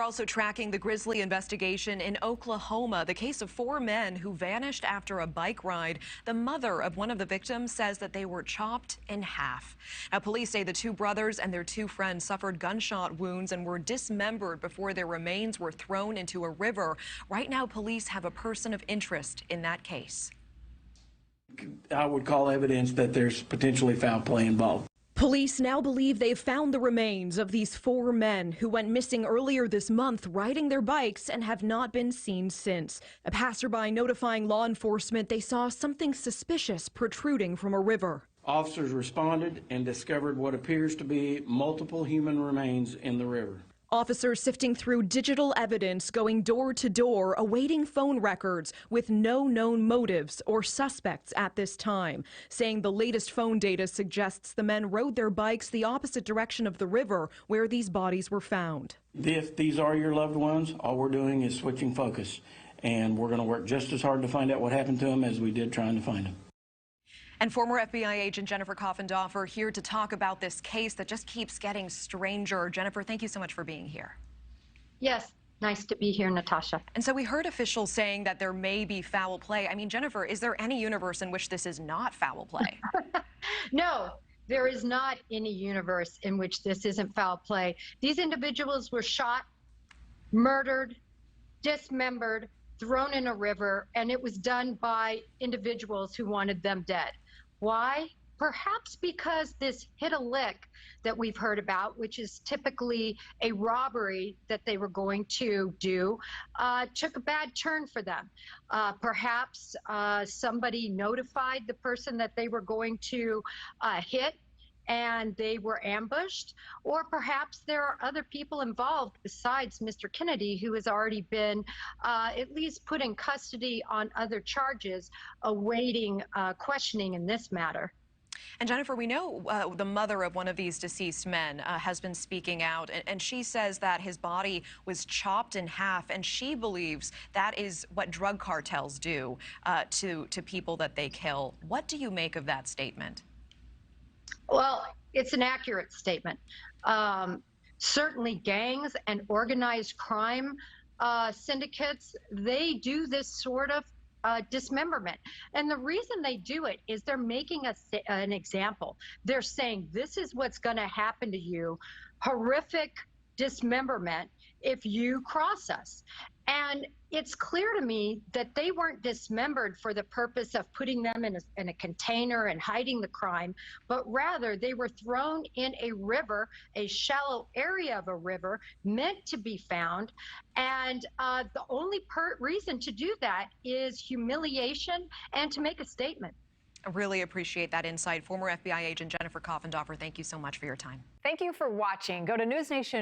We're also tracking the grisly investigation in Oklahoma, the case of 4 men who vanished after a bike ride. The mother of one of the victims says that they were chopped in half. Now, police say the 2 brothers and their 2 friends suffered gunshot wounds and were dismembered before their remains were thrown into a river. Right now, police have a person of interest in that case. I would call evidence that there's potentially foul play involved. Police now believe they've found the remains of these 4 men who went missing earlier this month riding their bikes and have not been seen since. A passerby notifying law enforcement they saw something suspicious protruding from a river. Officers responded and discovered what appears to be multiple human remains in the river. Officers sifting through digital evidence, going door to door, awaiting phone records with no known motives or suspects at this time, saying the latest phone data suggests the men rode their bikes the opposite direction of the river where these bodies were found. If these are your loved ones, all we're doing is switching focus, and we're going to work just as hard to find out what happened to them as we did trying to find them. And former FBI agent Jennifer Coffindoffer here to talk about this case that just keeps getting stranger. Jennifer, thank you so much for being here. Yes, nice to be here, Natasha. And so we heard officials saying that there may be foul play. I mean, Jennifer, is there any universe in which this is not foul play? No, there is not any universe in which this isn't foul play. These individuals were shot, murdered, dismembered, thrown in a river, and it was done by individuals who wanted them dead. Why? Perhaps because this hit a lick that we've heard about, which is typically a robbery that they were going to do, took a bad turn for them. Perhaps somebody notified the person that they were going to hit, and they were ambushed, or perhaps there are other people involved besides Mr. Kennedy, who has already been at least put in custody on other charges, awaiting questioning in this matter. And Jennifer, we know the mother of one of these deceased men has been speaking out, and she says that his body was chopped in half, and she believes that is what drug cartels do to people that they kill. What do you make of that statement? Well, it's an accurate statement. Certainly gangs and organized crime syndicates, they do this sort of dismemberment. And the reason they do it is they're making an example. They're saying, this is what's going to happen to you, horrific dismemberment if you cross us. And it's clear to me that they weren't dismembered for the purpose of putting them in a container and hiding the crime, but rather they were thrown in a river, a shallow area of a river meant to be found. And the only reason to do that is humiliation and to make a statement. I really appreciate that insight. Former FBI agent Jennifer Coffindoffer, thank you so much for your time. Thank you for watching. Go to NewsNation.